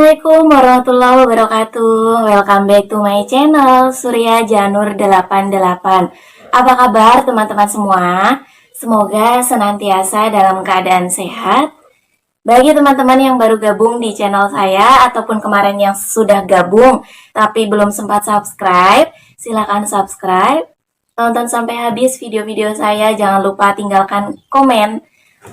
Assalamualaikum warahmatullahi wabarakatuh. Welcome back to my channel Surya Janur 88. Apa kabar teman-teman semua? Semoga senantiasa dalam keadaan sehat. Bagi teman-teman yang baru gabung di channel saya ataupun kemarin yang sudah gabung tapi belum sempat subscribe, silakan subscribe. Tonton sampai habis video-video saya, jangan lupa tinggalkan komen,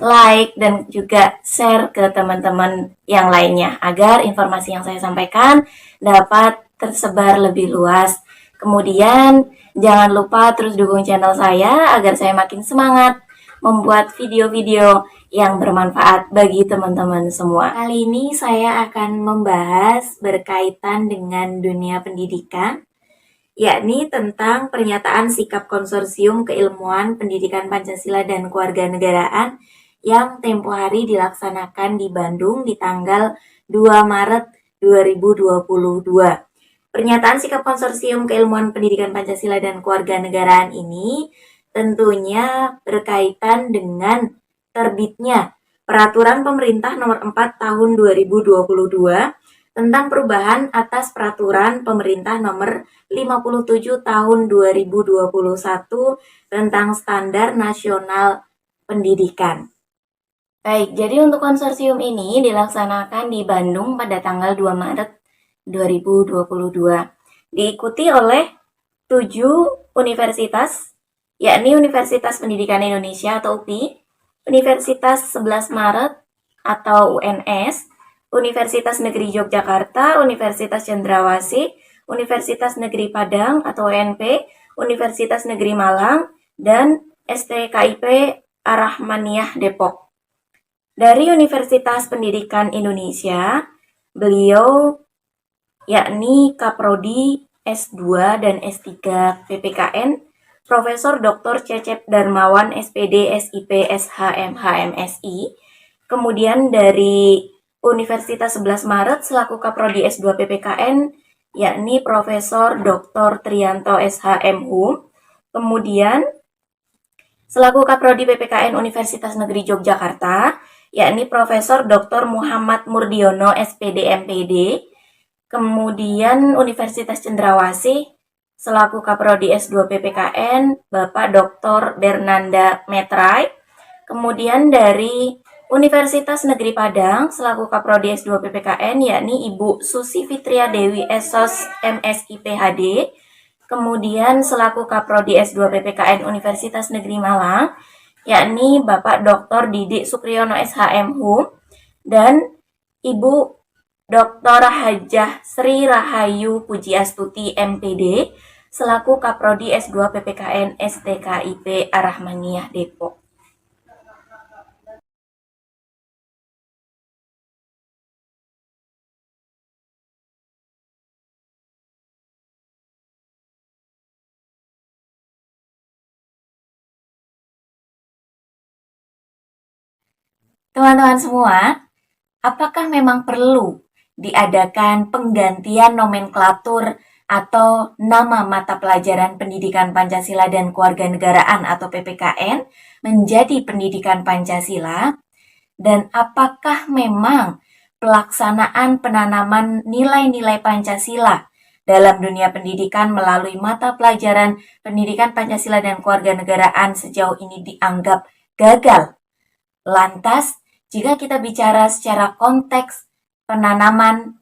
like, dan juga share ke teman-teman yang lainnya agar informasi yang saya sampaikan dapat tersebar lebih luas. Kemudian jangan lupa terus dukung channel saya agar saya makin semangat membuat video-video yang bermanfaat bagi teman-teman semua. Kali ini saya akan membahas berkaitan dengan dunia pendidikan, yakni tentang pernyataan sikap Konsorsium Keilmuan Pendidikan Pancasila dan Kewarganegaraan yang tempo hari dilaksanakan di Bandung di tanggal 2 Maret 2022. Pernyataan sikap Konsorsium Keilmuan Pendidikan Pancasila dan Kewarganegaraan ini tentunya berkaitan dengan terbitnya Peraturan Pemerintah Nomor 4 Tahun 2022 tentang perubahan atas Peraturan Pemerintah Nomor 57 Tahun 2021 tentang Standar Nasional Pendidikan. Baik, jadi untuk konsorsium ini dilaksanakan di Bandung pada tanggal 2 Maret 2022. Diikuti oleh 7 universitas, yakni Universitas Pendidikan Indonesia atau UPI, Universitas 11 Maret atau UNS, Universitas Negeri Yogyakarta, Universitas Cendrawasih, Universitas Negeri Padang atau UNP, Universitas Negeri Malang, dan STKIP Ar-Rahmaniyah Depok. Dari Universitas Pendidikan Indonesia, beliau yakni Kaprodi S2 dan S3 PPKN, Profesor Dr. Cecep Darmawan SPD SIP SHM HMSI. Kemudian dari Universitas 11 Maret selaku Kaprodi S2 PPKN yakni Profesor Dr. Trianto SHM HUM. Kemudian selaku Kaprodi PPKN Universitas Negeri Yogyakarta yakni Profesor Dr. Muhammad Murdiono SPD MPD. Kemudian Universitas Cendrawasih selaku Kaprodi S2 PPKN Bapak Dr. Bernanda Metrai. Kemudian dari Universitas Negeri Padang selaku Kaprodi S2 PPKN yakni Ibu Susi Fitria Dewi Esos MSI PhD. Kemudian selaku Kaprodi S2 PPKN Universitas Negeri Malang yakni Bapak Dr. Didik Sukriyono SHM HUM dan Ibu Dr. Hajah Sri Rahayu Pujiastuti MPD selaku Kaprodi S2 PPKN STKIP Ar-Rahmaniyah Depok. Teman-teman semua, apakah memang perlu diadakan penggantian nomenklatur atau nama mata pelajaran Pendidikan Pancasila dan Kewarganegaraan atau PPKN menjadi Pendidikan Pancasila? Dan apakah memang pelaksanaan penanaman nilai-nilai Pancasila dalam dunia pendidikan melalui mata pelajaran Pendidikan Pancasila dan Kewarganegaraan sejauh ini dianggap gagal? Lantas, jika kita bicara secara konteks penanaman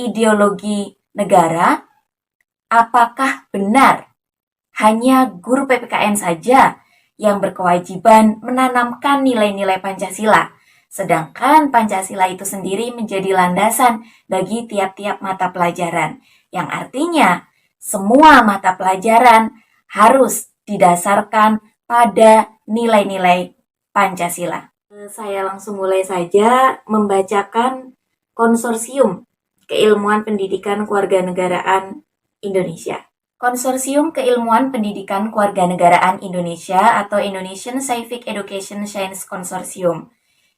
ideologi negara, apakah benar hanya guru PPKN saja yang berkewajiban menanamkan nilai-nilai Pancasila, sedangkan Pancasila itu sendiri menjadi landasan bagi tiap-tiap mata pelajaran, yang artinya semua mata pelajaran harus didasarkan pada nilai-nilai Pancasila. Saya langsung mulai saja membacakan Konsorsium Keilmuan Pendidikan Kewarganegaraan Indonesia. Konsorsium Keilmuan Pendidikan Kewarganegaraan Indonesia atau Indonesian Civic Education Science Consortium.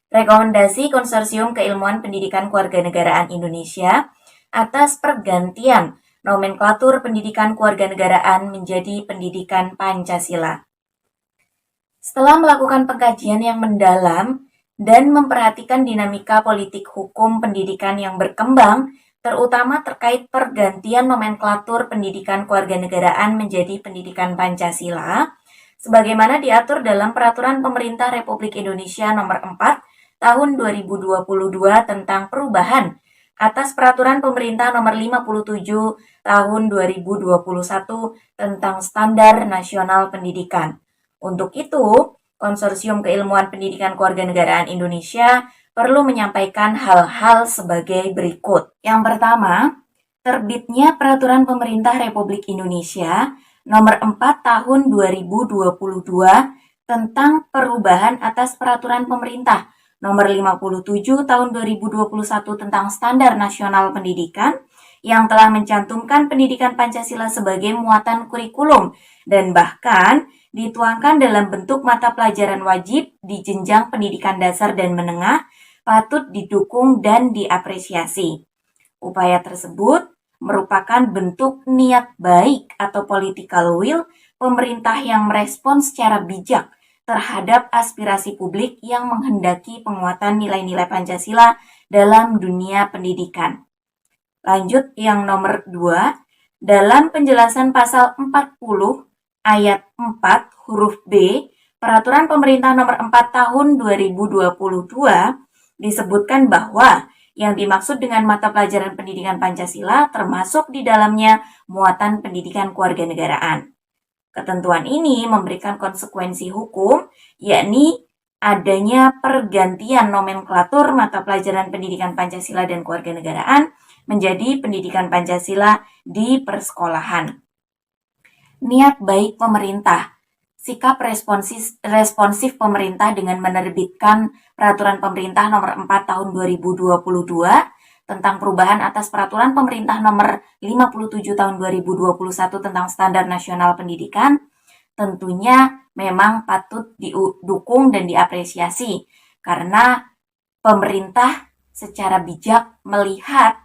Rekomendasi Konsorsium Keilmuan Pendidikan Kewarganegaraan Indonesia atas pergantian nomenklatur Pendidikan Kewarganegaraan menjadi Pendidikan Pancasila. Setelah melakukan pengkajian yang mendalam dan memperhatikan dinamika politik hukum pendidikan yang berkembang, terutama terkait pergantian nomenklatur pendidikan kewarganegaraan menjadi pendidikan Pancasila, sebagaimana diatur dalam Peraturan Pemerintah Republik Indonesia Nomor 4 Tahun 2022 tentang perubahan atas Peraturan Pemerintah Nomor 57 Tahun 2021 tentang Standar Nasional Pendidikan. Untuk itu, Konsorsium Keilmuan Pendidikan Kewarganegaraan Indonesia perlu menyampaikan hal-hal sebagai berikut. Yang pertama, terbitnya Peraturan Pemerintah Republik Indonesia Nomor 4 Tahun 2022 tentang perubahan atas Peraturan Pemerintah Nomor 57 Tahun 2021 tentang Standar Nasional Pendidikan yang telah mencantumkan pendidikan Pancasila sebagai muatan kurikulum dan bahkan dituangkan dalam bentuk mata pelajaran wajib di jenjang pendidikan dasar dan menengah patut didukung dan diapresiasi. Upaya tersebut merupakan bentuk niat baik atau political will pemerintah yang merespons secara bijak terhadap aspirasi publik yang menghendaki penguatan nilai-nilai Pancasila dalam dunia pendidikan. Lanjut yang nomor 2, dalam penjelasan pasal 40 ayat 4 huruf B, Peraturan Pemerintah Nomor 4 Tahun 2022 disebutkan bahwa yang dimaksud dengan mata pelajaran pendidikan Pancasila termasuk di dalamnya muatan pendidikan kewarganegaraan. Ketentuan ini memberikan konsekuensi hukum, yakni adanya pergantian nomenklatur mata pelajaran pendidikan Pancasila dan kewarganegaraan menjadi pendidikan Pancasila di persekolahan. Niat baik pemerintah. Sikap responsif pemerintah dengan menerbitkan Peraturan Pemerintah Nomor 4 Tahun 2022 tentang perubahan atas Peraturan Pemerintah Nomor 57 Tahun 2021 tentang Standar Nasional Pendidikan tentunya memang patut didukung dan diapresiasi karena pemerintah secara bijak melihat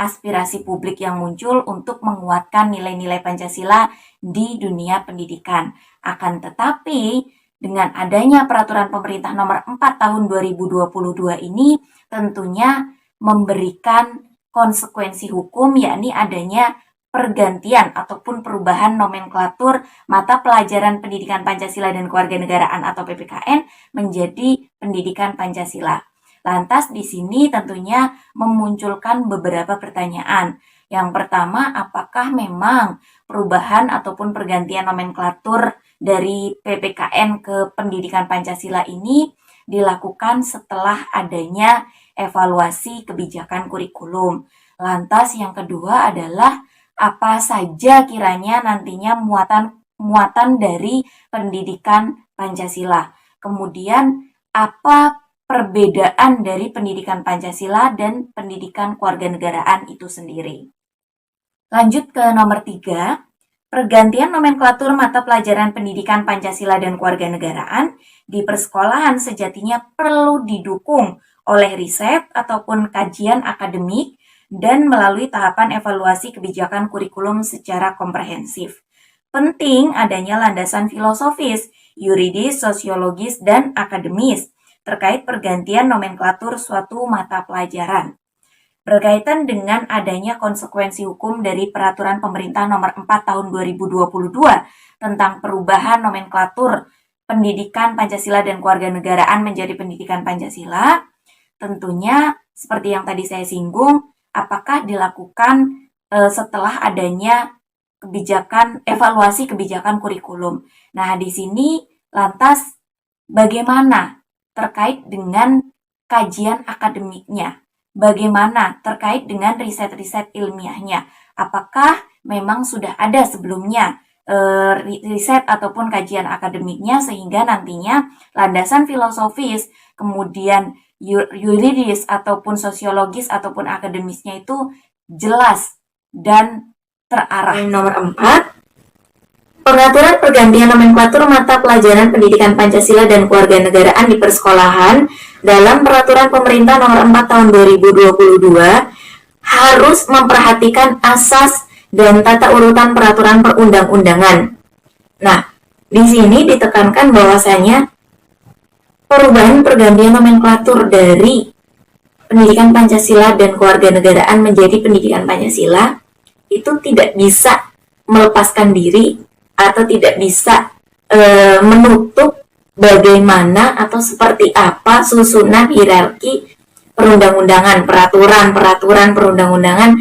aspirasi publik yang muncul untuk menguatkan nilai-nilai Pancasila di dunia pendidikan. Akan tetapi, dengan adanya Peraturan Pemerintah Nomor 4 Tahun 2022 ini tentunya memberikan konsekuensi hukum, yakni adanya pergantian ataupun perubahan nomenklatur mata pelajaran pendidikan Pancasila dan kewarganegaraan atau PPKN menjadi pendidikan Pancasila. Lantas di sini tentunya memunculkan beberapa pertanyaan. Yang pertama, apakah memang perubahan ataupun pergantian nomenklatur dari PPKN ke pendidikan Pancasila ini dilakukan setelah adanya evaluasi kebijakan kurikulum. Lantas yang kedua adalah apa saja kiranya nantinya muatan dari pendidikan Pancasila. Kemudian apa perbedaan dari pendidikan Pancasila dan pendidikan kewarganegaraan itu sendiri. Lanjut ke nomor 3, pergantian nomenklatur mata pelajaran pendidikan Pancasila dan kewarganegaraan di persekolahan sejatinya perlu didukung oleh riset ataupun kajian akademik dan melalui tahapan evaluasi kebijakan kurikulum secara komprehensif. Penting adanya landasan filosofis, yuridis, sosiologis, dan akademis terkait pergantian nomenklatur suatu mata pelajaran. Berkaitan dengan adanya konsekuensi hukum dari Peraturan Pemerintah Nomor 4 Tahun 2022 tentang perubahan nomenklatur pendidikan Pancasila dan kewarganegaraan menjadi pendidikan Pancasila, tentunya seperti yang tadi saya singgung, apakah dilakukan setelah adanya evaluasi kebijakan kurikulum. Nah, di sini lantas bagaimana terkait dengan kajian akademiknya? Bagaimana terkait dengan riset-riset ilmiahnya? Apakah memang sudah ada sebelumnya riset ataupun kajian akademiknya sehingga nantinya landasan filosofis, kemudian yuridis ataupun sosiologis ataupun akademisnya itu jelas dan terarah. Nomor 4, pengaturan pergantian nomenklatur mata pelajaran pendidikan Pancasila dan kewarganegaraan di persekolahan dalam Peraturan Pemerintah Nomor 4 Tahun 2022 harus memperhatikan asas dan tata urutan peraturan perundang-undangan. Nah, di sini ditekankan bahwasanya perubahan pergantian nomenklatur dari pendidikan Pancasila dan kewarganegaraan menjadi pendidikan Pancasila itu tidak bisa melepaskan diri atau tidak bisa menutup bagaimana atau seperti apa susunan hierarki perundang-undangan, peraturan perundang-undangan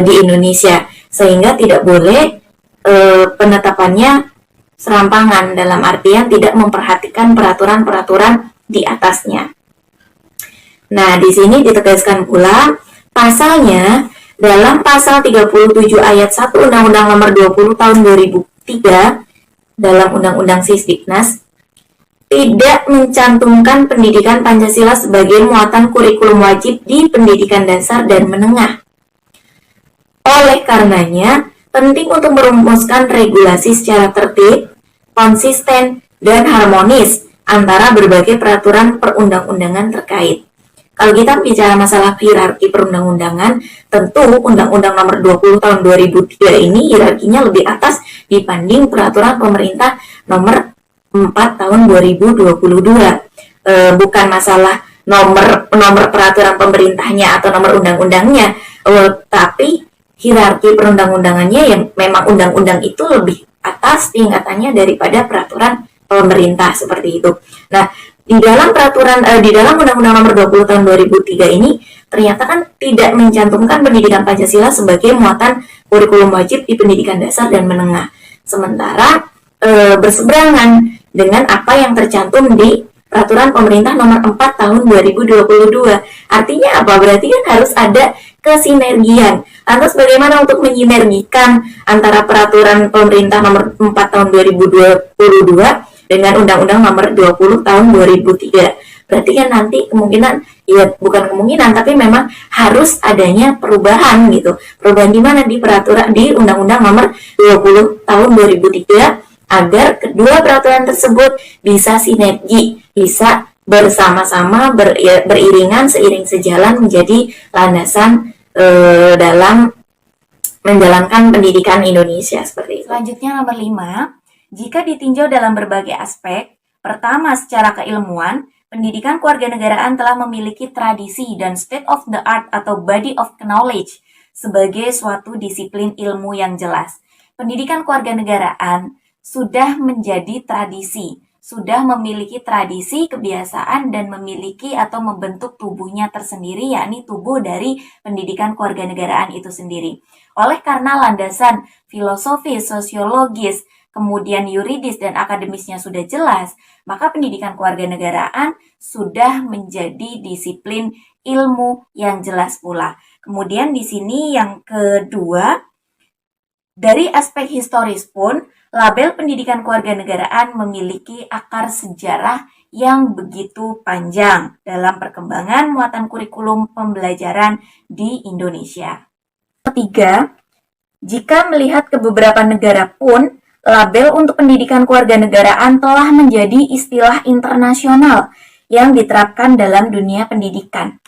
di Indonesia, sehingga tidak boleh penetapannya serampangan, dalam artian tidak memperhatikan peraturan-peraturan di atasnya. Nah, di sini ditegaskan pula pasalnya dalam pasal 37 ayat 1 Undang-Undang Nomor 20 Tahun 2003 dalam Undang-Undang Sisdiknas tidak mencantumkan pendidikan Pancasila sebagai muatan kurikulum wajib di pendidikan dasar dan menengah. Oleh karenanya, penting untuk merumuskan regulasi secara tertib, konsisten, dan harmonis antara berbagai peraturan perundang-undangan terkait. Kalau kita bicara masalah hierarki perundang-undangan, tentu Undang-Undang Nomor 20 Tahun 2003 ini hierarkinya lebih atas dibanding peraturan pemerintah Nomor 4 Tahun 2022. Bukan masalah nomor peraturan pemerintahnya atau nomor undang-undangnya, tapi hierarki perundang-undangannya yang memang undang-undang itu lebih atas tingkatannya daripada peraturan pemerintah seperti itu. Nah, di dalam Undang-Undang Nomor 20 Tahun 2003 ini ternyata kan tidak mencantumkan pendidikan Pancasila sebagai muatan kurikulum wajib di pendidikan dasar dan menengah. Sementara berseberangan dengan apa yang tercantum di Peraturan Pemerintah Nomor 4 Tahun 2022. Artinya apa? Berarti kan harus ada kesinergian. Lantas bagaimana untuk menyinergikan antara Peraturan Pemerintah Nomor 4 Tahun 2022 dengan Undang-Undang Nomor 20 Tahun 2003. Berarti kan nanti kemungkinan, ya bukan kemungkinan, tapi memang harus adanya perubahan gitu. Perubahan di mana? Di peraturan di Undang-Undang Nomor 20 Tahun 2003 agar kedua peraturan tersebut bisa sinergi, bisa bersama-sama beriringan seiring sejalan menjadi landasan dalam menjalankan pendidikan Indonesia seperti itu. Selanjutnya nomor 5. Jika ditinjau dalam berbagai aspek, pertama secara keilmuan, pendidikan kewarganegaraan telah memiliki tradisi dan state of the art atau body of knowledge sebagai suatu disiplin ilmu yang jelas. Pendidikan kewarganegaraan sudah menjadi tradisi, sudah memiliki tradisi, kebiasaan, dan memiliki atau membentuk tubuhnya tersendiri, yakni tubuh dari pendidikan kewarganegaraan itu sendiri. Oleh karena landasan filosofis, sosiologis, kemudian yuridis dan akademisnya sudah jelas, maka pendidikan kewarganegaraan sudah menjadi disiplin ilmu yang jelas pula. Kemudian di sini yang kedua, dari aspek historis pun, label pendidikan kewarganegaraan memiliki akar sejarah yang begitu panjang dalam perkembangan muatan kurikulum pembelajaran di Indonesia. Ketiga, jika melihat ke beberapa negara pun, label untuk pendidikan kewarganegaraan telah menjadi istilah internasional yang diterapkan dalam dunia pendidikan.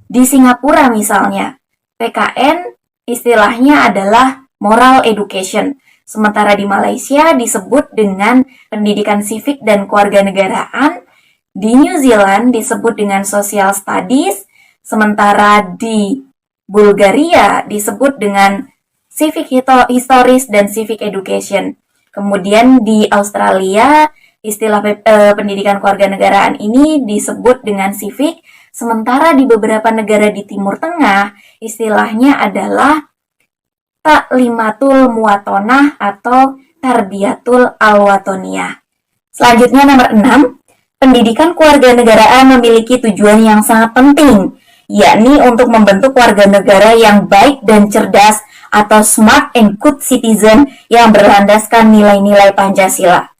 Di Singapura misalnya, PKN istilahnya adalah moral education. Sementara di Malaysia disebut dengan pendidikan civic dan kewarganegaraan, di New Zealand disebut dengan social studies, sementara di Bulgaria disebut dengan civic histories dan civic education. Kemudian di Australia istilah pendidikan kewarganegaraan ini disebut dengan civic, sementara di beberapa negara di Timur Tengah istilahnya adalah Taklimatul Muwatonah atau Tarbiyatul Alwatoniyah. Selanjutnya nomor 6, pendidikan kewarganegaraan memiliki tujuan yang sangat penting, yakni untuk membentuk warga negara yang baik dan cerdas atau smart and good citizen yang berlandaskan nilai-nilai Pancasila.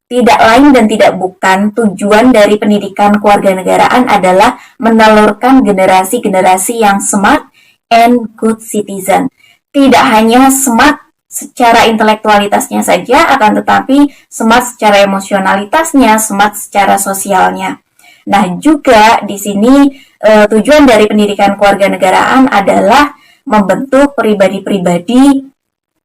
Tidak lain dan tidak bukan, tujuan dari pendidikan kewarganegaraan adalah menelurkan generasi-generasi yang smart and good citizen. Tidak hanya smart secara intelektualitasnya saja, akan tetapi smart secara emosionalitasnya, smart secara sosialnya. Nah, juga di sini tujuan dari pendidikan kewarganegaraan adalah membentuk pribadi-pribadi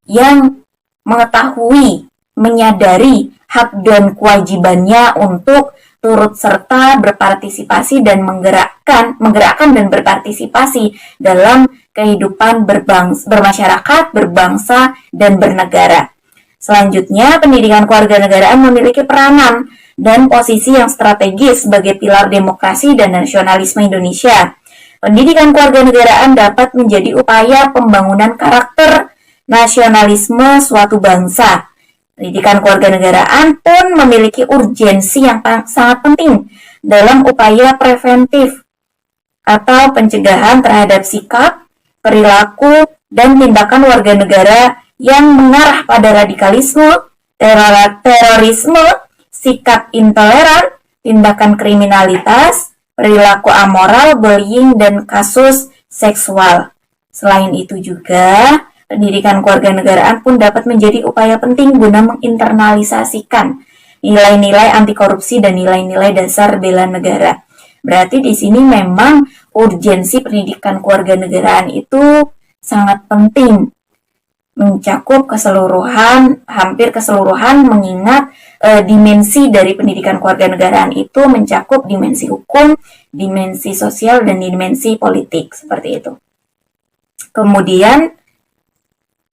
yang mengetahui menyadari hak dan kewajibannya untuk turut serta berpartisipasi dan menggerakkan dan berpartisipasi dalam kehidupan bermasyarakat, berbangsa, dan bernegara. Selanjutnya, pendidikan kewarganegaraan memiliki peranan dan posisi yang strategis sebagai pilar demokrasi dan nasionalisme Indonesia. Pendidikan kewarganegaraan dapat menjadi upaya pembangunan karakter nasionalisme suatu bangsa. Pendidikan kewarganegaraan pun memiliki urgensi yang sangat penting dalam upaya preventif atau pencegahan terhadap sikap, perilaku, dan tindakan warga negara yang mengarah pada radikalisme, terorisme, sikap intoleran, tindakan kriminalitas, perilaku amoral, bullying, dan kasus seksual. Selain itu juga, pendidikan kewarganegaraan pun dapat menjadi upaya penting guna menginternalisasikan nilai-nilai anti korupsi dan nilai-nilai dasar bela negara. Berarti di sini memang urgensi pendidikan kewarganegaraan itu sangat penting, mencakup keseluruhan, hampir keseluruhan, mengingat dimensi dari pendidikan kewarganegaraan itu mencakup dimensi hukum, dimensi sosial, dan dimensi politik, seperti itu. Kemudian,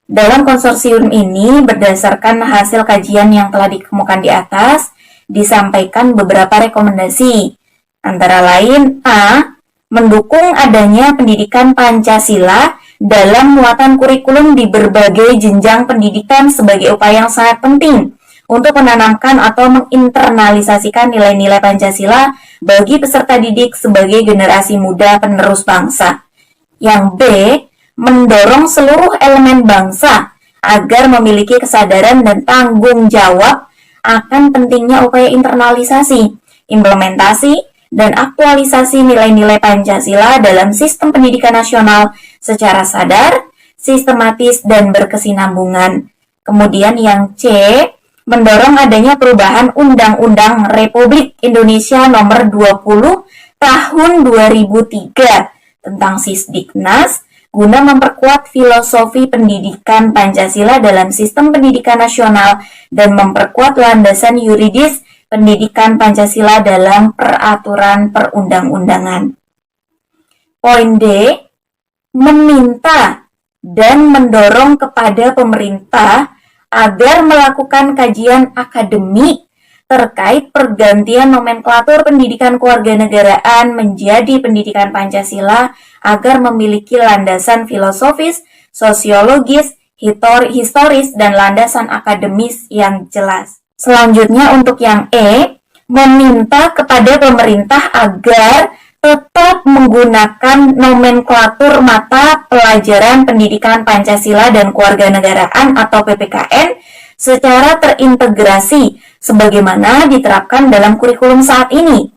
dalam konsorsium ini, berdasarkan hasil kajian yang telah dikemukakan di atas, disampaikan beberapa rekomendasi. Antara lain, A. Mendukung adanya pendidikan Pancasila dalam muatan kurikulum di berbagai jenjang pendidikan sebagai upaya yang sangat penting untuk menanamkan atau menginternalisasikan nilai-nilai Pancasila bagi peserta didik sebagai generasi muda penerus bangsa. Yang B. Mendorong seluruh elemen bangsa agar memiliki kesadaran dan tanggung jawab akan pentingnya upaya internalisasi, implementasi, dan aktualisasi nilai-nilai Pancasila dalam sistem pendidikan nasional secara sadar, sistematis, dan berkesinambungan. Kemudian yang C, mendorong adanya perubahan Undang-Undang Republik Indonesia Nomor 20 Tahun 2003 tentang Sisdiknas guna memperkuat filosofi pendidikan Pancasila dalam sistem pendidikan nasional dan memperkuat landasan yuridis pendidikan Pancasila dalam peraturan perundang-undangan. Poin D, meminta dan mendorong kepada pemerintah agar melakukan kajian akademik terkait pergantian nomenklatur pendidikan kewarganegaraan menjadi pendidikan Pancasila agar memiliki landasan filosofis, sosiologis, historis, dan landasan akademis yang jelas. Selanjutnya untuk yang E, meminta kepada pemerintah agar tetap menggunakan nomenklatur mata pelajaran pendidikan Pancasila dan kewarganegaraan atau PPKN secara terintegrasi sebagaimana diterapkan dalam kurikulum saat ini.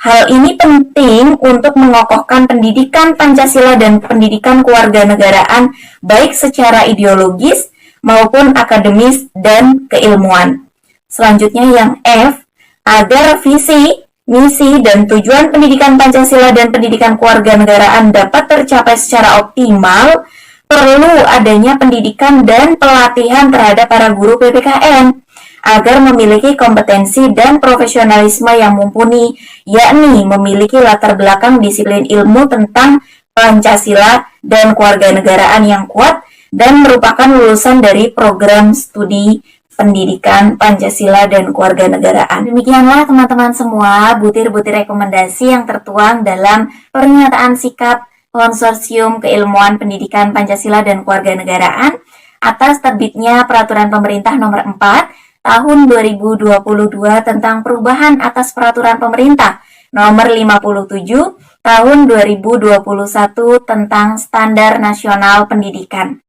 Hal ini penting untuk mengokohkan pendidikan Pancasila dan pendidikan kewarganegaraan baik secara ideologis maupun akademis dan keilmuan. Selanjutnya yang F, agar visi, misi, dan tujuan pendidikan Pancasila dan pendidikan kewarganegaraan dapat tercapai secara optimal, perlu adanya pendidikan dan pelatihan terhadap para guru PPKN agar memiliki kompetensi dan profesionalisme yang mumpuni, yakni memiliki latar belakang disiplin ilmu tentang Pancasila dan kewarganegaraan yang kuat dan merupakan lulusan dari program studi pendidikan Pancasila dan kewarganegaraan. Demikianlah teman-teman semua butir-butir rekomendasi yang tertuang dalam pernyataan sikap Konsorsium Keilmuan Pendidikan Pancasila dan Kewarganegaraan atas terbitnya Peraturan Pemerintah Nomor 4 Tahun 2022 tentang perubahan atas Peraturan Pemerintah Nomor 57 Tahun 2021 tentang Standar Nasional Pendidikan.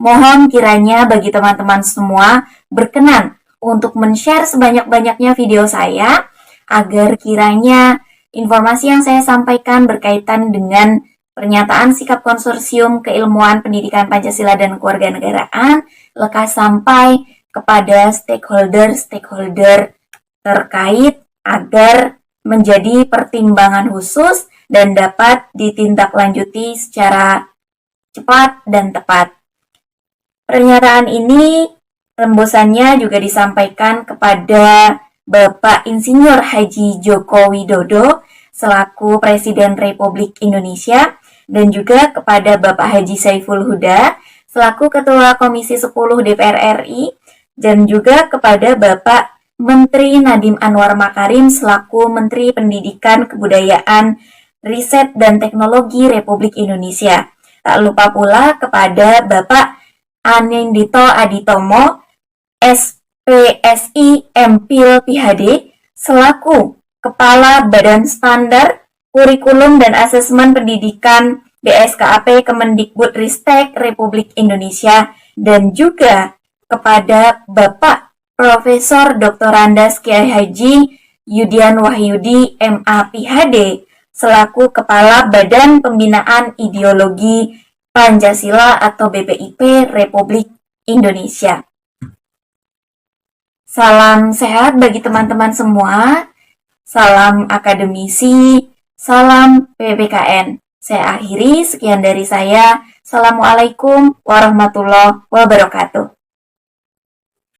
Mohon kiranya bagi teman-teman semua berkenan untuk men-share sebanyak-banyaknya video saya agar kiranya informasi yang saya sampaikan berkaitan dengan pernyataan sikap Konsorsium Keilmuan Pendidikan Pancasila dan Kewarganegaraan lekas sampai kepada stakeholder terkait agar menjadi pertimbangan khusus dan dapat ditindaklanjuti secara cepat dan tepat. Pernyataan ini Rembusannya juga disampaikan kepada Bapak Insinyur Haji Joko Widodo selaku Presiden Republik Indonesia dan juga kepada Bapak Haji Saiful Huda selaku Ketua Komisi 10 DPR RI dan juga kepada Bapak Menteri Nadiem Anwar Makarim selaku Menteri Pendidikan, Kebudayaan, Riset dan Teknologi Republik Indonesia. Tak lupa pula kepada Bapak Anindito Aditomo SPSI MPhil PhD selaku Kepala Badan Standar, Kurikulum dan Asesmen Pendidikan BSKAP Kemendikbudristek Republik Indonesia dan juga kepada Bapak Profesor Dr. Andas Kiai Haji Yudian Wahyudi MA PhD selaku Kepala Badan Pembinaan Ideologi Pancasila atau BPIP Republik Indonesia. Salam sehat bagi teman-teman semua, salam akademisi, salam PPKN. Saya akhiri, sekian dari saya. Assalamualaikum warahmatullahi wabarakatuh.